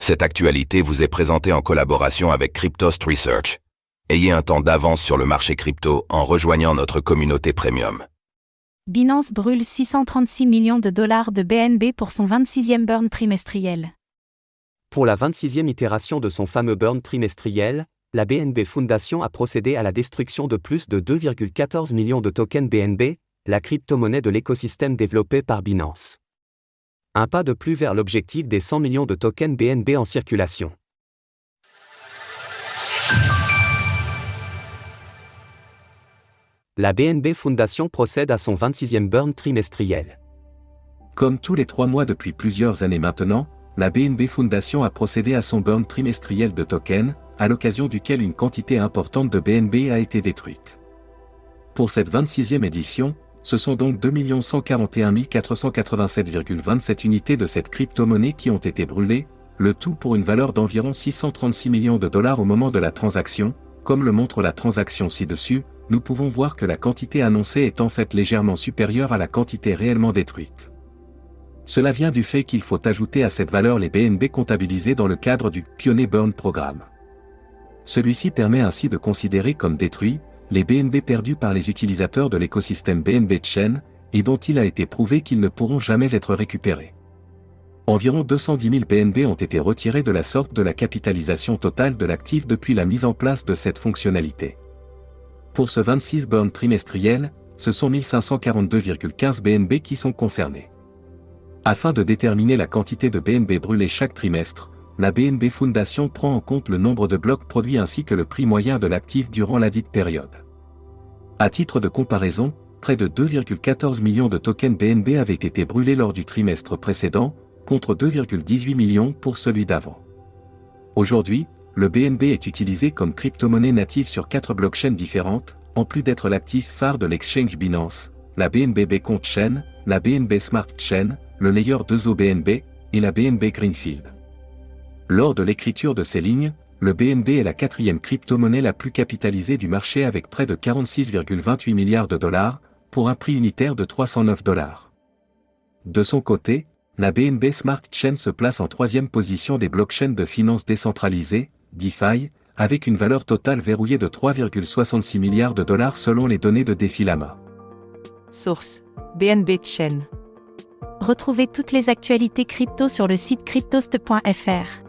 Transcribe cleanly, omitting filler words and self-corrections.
Cette actualité vous est présentée en collaboration avec Cryptost Research. Ayez un temps d'avance sur le marché crypto en rejoignant notre communauté premium. Binance brûle 636 millions de dollars de BNB pour son 26e burn trimestriel. Pour la 26e itération de son fameux burn trimestriel, la BNB Foundation a procédé à la destruction de plus de 2,14 millions de tokens BNB, la crypto-monnaie de l'écosystème développé par Binance. Un pas de plus vers l'objectif des 100 millions de tokens BNB en circulation. La BNB Foundation procède à son 26e burn trimestriel. Comme tous les 3 mois depuis plusieurs années maintenant, la BNB Foundation a procédé à son burn trimestriel de tokens, à l'occasion duquel une quantité importante de BNB a été détruite. Pour cette 26e édition, ce sont donc 2 141 487,27 unités de cette crypto-monnaie qui ont été brûlées, le tout pour une valeur d'environ 636 millions de dollars au moment de la transaction. Comme le montre la transaction ci-dessus, nous pouvons voir que la quantité annoncée est en fait légèrement supérieure à la quantité réellement détruite. Cela vient du fait qu'il faut ajouter à cette valeur les BNB comptabilisés dans le cadre du Pioneer Burn Programme. Celui-ci permet ainsi de considérer comme détruits les BNB perdus par les utilisateurs de l'écosystème BNB Chain, et dont il a été prouvé qu'ils ne pourront jamais être récupérés. Environ 210 000 BNB ont été retirés de la sorte de la capitalisation totale de l'actif depuis la mise en place de cette fonctionnalité. Pour ce 26 burn trimestriel, ce sont 1542,15 BNB qui sont concernés. Afin de déterminer la quantité de BNB brûlés chaque trimestre, la BNB Foundation prend en compte le nombre de blocs produits ainsi que le prix moyen de l'actif durant ladite période. À titre de comparaison, près de 2,14 millions de tokens BNB avaient été brûlés lors du trimestre précédent, contre 2,18 millions pour celui d'avant. Aujourd'hui, le BNB est utilisé comme crypto-monnaie native sur 4 blockchains différentes, en plus d'être l'actif phare de l'exchange Binance, la BNB Beacon Chain, la BNB Smart Chain, le layer 2 BNB, et la BNB Greenfield. Lors de l'écriture de ces lignes, le BNB est la 4e crypto-monnaie la plus capitalisée du marché avec près de 46,28 milliards de dollars, pour un prix unitaire de 309 dollars. De son côté, la BNB Smart Chain se place en 3e position des blockchains de finance décentralisées, DeFi, avec une valeur totale verrouillée de 3,66 milliards de dollars selon les données de Defilama. Source: BNB Chain. Retrouvez toutes les actualités crypto sur le site cryptost.fr.